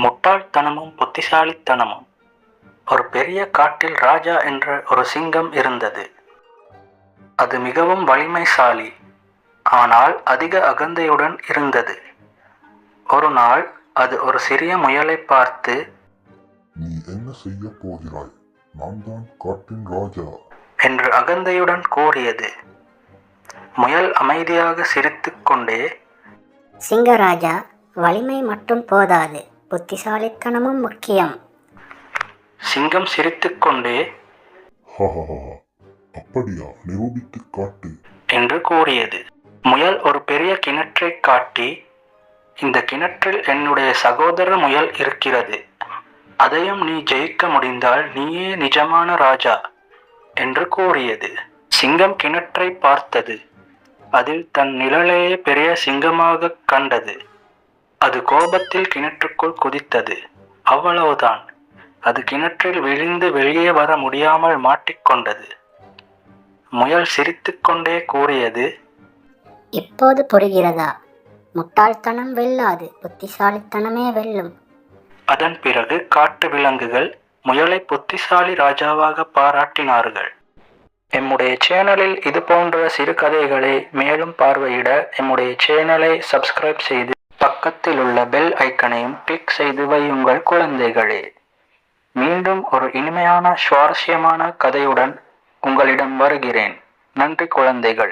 முட்டாள்தனமும் புத்திசாலித்தனமும். ஒரு பெரிய காட்டில் ராஜா என்ற ஒரு சிங்கம் இருந்தது. அது மிகவும் வலிமைசாலி, ஆனால் அதிக அகந்தையுடன் இருந்தது. ஒரு நாள் அது ஒரு சிறிய முயலை பார்த்து, நீ என்ன செய்ய போகிறாய்? நான் தான் காட்டின் ராஜா என்று அகந்தையுடன் கூறியது. முயல் அமைதியாக சிரித்துக்கொண்டே, சிங்கராஜா, வலிமை மட்டும் போதாது, புத்திசாலித்தனமும் முக்கியம். சிங்கம் சிரித்துக்கொண்டே, அப்படியா, நிரூபித்து காட்டு என்று கூறியது. முயல் ஒரு பெரிய கிணற்றை காட்டி, இந்த கிணற்றில் என்னுடைய சகோதர முயல் இருக்கிறது. அதையும் நீ ஜெயிக்க முடிந்தால் நீயே நிஜமான ராஜா என்று கூறியது. சிங்கம் கிணற்றை பார்த்தது. அதில் தன் நிழலையே பெரிய சிங்கமாக கண்டது. அது கோபத்தில் கிணற்றுக்குள் குதித்தது. அவ்வளவுதான், அது கிணற்றில் விழுந்து வெளியே வர முடியாமல் மாட்டிக்கொண்டது. முயல் சிரித்துக்கொண்டே கூறியது, இப்போது புரிகிறதா? முட்டாள்தனம் வெல்லாது, புத்திசாலித்தனமே வெல்லும். அதன் பிறகு காட்டு விலங்குகள் முயலை புத்திசாலி ராஜாவாக பாராட்டினார்கள். எம்முடைய சேனலில் இது போன்ற சிறுகதைகளை மேலும் பார்வையிட எம்முடைய சேனலை சப்ஸ்கிரைப் செய்து பக்கத்தில் உள்ள பெல் ஐக்கனையும் கிளிக் செய்து வையுங்கள் குழந்தைகளே. மீண்டும் ஒரு இனிமையான சுவாரஸ்யமான கதையுடன் உங்களிடம் வருகிறேன். நன்றி குழந்தைகளே.